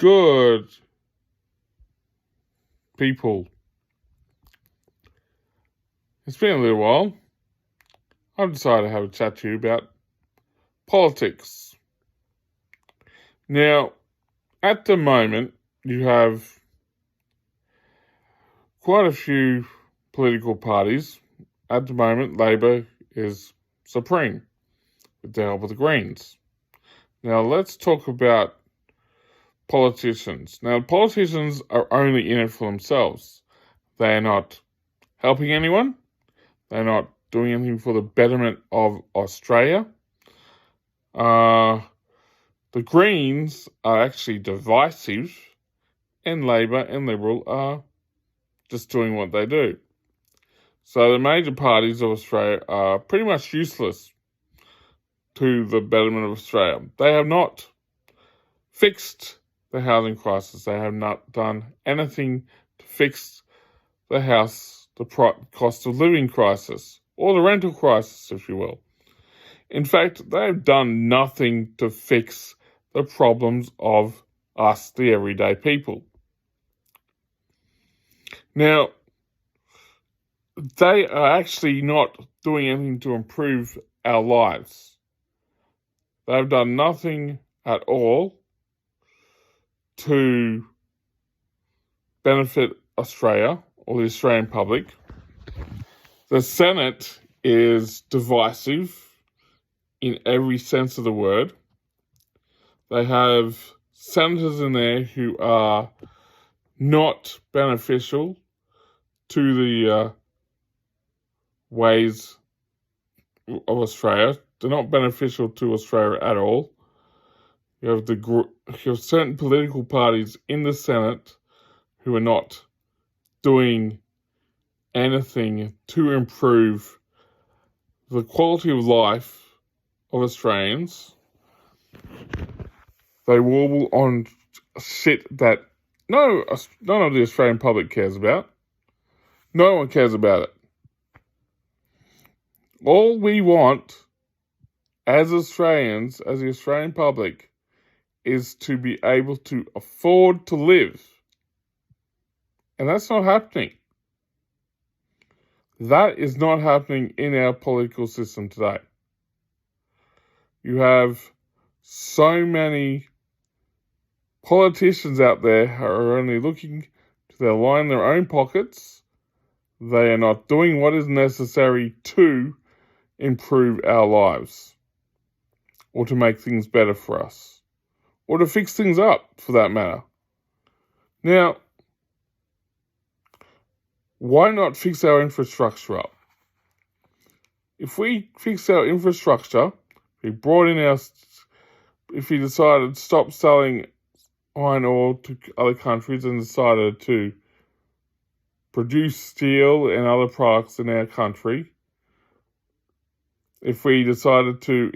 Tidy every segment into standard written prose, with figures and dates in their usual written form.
Good people. It's been a little while. I've decided to have a chat to you about politics. Now, at the moment, you have quite a few political parties. At the moment, Labor is supreme with the help of the Greens. Now, let's talk about politicians. Now, politicians are only in it for themselves. They are not helping anyone. They're not doing anything for the betterment of Australia. The Greens are actually divisive, and Labor and Liberal are just doing what they do. So the major parties of Australia are pretty much useless to the betterment of Australia. They have not fixed the housing crisis. They have not done anything to fix the cost of living crisis, or the rental crisis, if you will. In fact, they have done nothing to fix the problems of us, the everyday people. Now, they are actually not doing anything to improve our lives. They've done nothing at all to benefit Australia or the Australian public. The Senate is divisive in every sense of the word. They have senators in there who are not beneficial to the ways of Australia. They're not beneficial to Australia at all. You have certain political parties in the Senate who are not doing anything to improve the quality of life of Australians. They warble on shit that none of the Australian public cares about. No one cares about it. All we want as Australians, as the Australian public, is to be able to afford to live. And that's not happening. That is not happening in our political system today. You have so many politicians out there who are only looking to line their own pockets. They are not doing what is necessary to improve our lives, or to make things better for us, or to fix things up, for that matter. Now, why not fix our infrastructure up? If we fix our infrastructure, if we decided to stop selling iron ore to other countries and decided to produce steel and other products in our country, if we decided to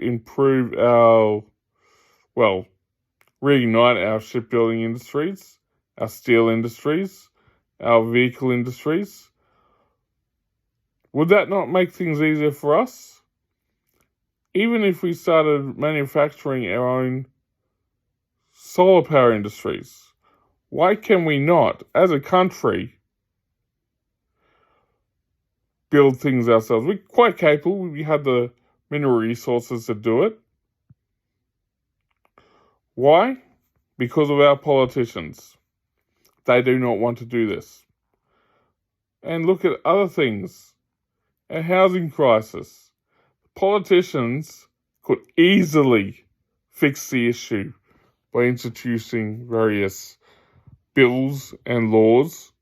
reignite our shipbuilding industries, our steel industries, our vehicle industries, would that not make things easier for us? Even if we started manufacturing our own solar power industries, why can we not, as a country, build things ourselves? We're quite capable. We have the mineral resources to do it. Why? Because of our politicians. They do not want to do this. And look at other things. A housing crisis. Politicians could easily fix the issue by introducing various bills and laws,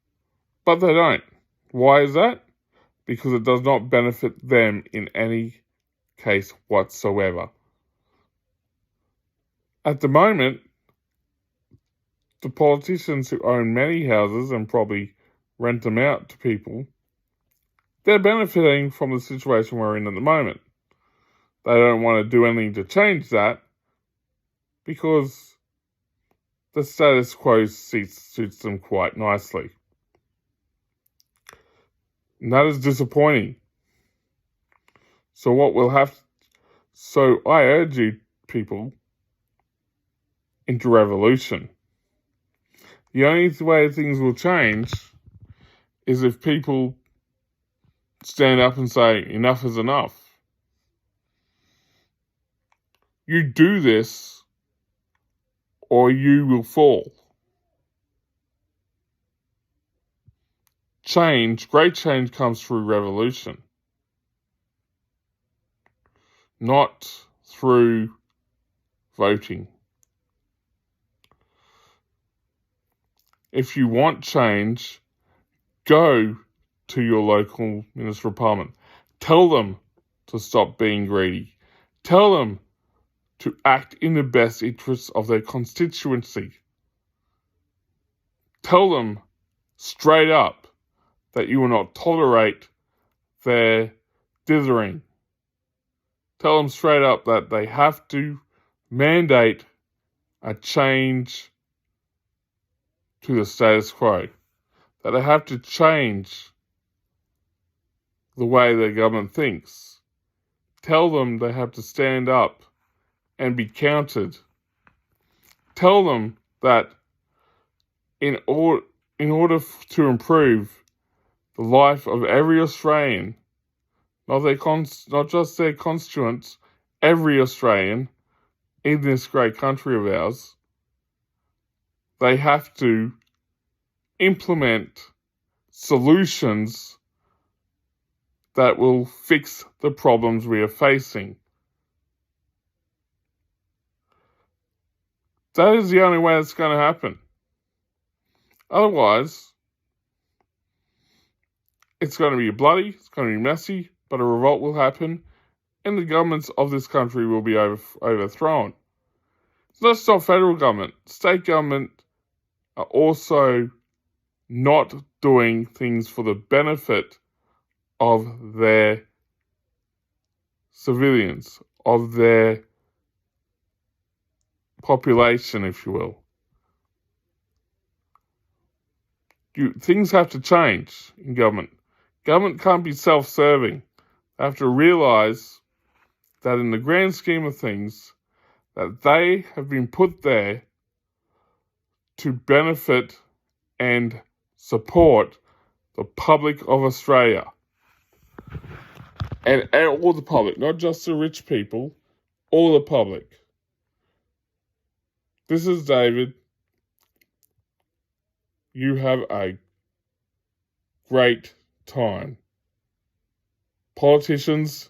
but they don't. Why is that? Because it does not benefit them in any case whatsoever. At the moment, the politicians who own many houses and probably rent them out to people, they're benefiting from the situation we're in at the moment. They don't want to do anything to change that because the status quo suits them quite nicely. And that is disappointing. So I urge you people into revolution. The only way things will change is if people stand up and say, enough is enough. You do this, or you will fall. Great change comes through revolution, not through voting. If you want change, go to your local Minister of Parliament. Tell them to stop being greedy. Tell them to act in the best interests of their constituency. Tell them straight up that you will not tolerate their dithering. Tell them straight up that they have to mandate a change to the status quo, that they have to change the way their government thinks. Tell them they have to stand up and be counted. Tell them that in order to improve the life of every Australian, not just their constituents, every Australian in this great country of ours, they have to implement solutions that will fix the problems we are facing. That is the only way it's going to happen. Otherwise, it's going to be bloody, it's going to be messy, but a revolt will happen, and the governments of this country will be overthrown. It's not just federal government. State government are also not doing things for the benefit of their civilians, of their population, if you will. Things have to change in government. Government can't be self-serving. They have to realise that in the grand scheme of things, that they have been put there to benefit and support the public of Australia. And all the public, not just the rich people, all the public. This is David. You have a great time. Politicians,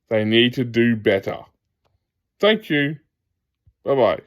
they need to do better. Thank you. Bye-bye.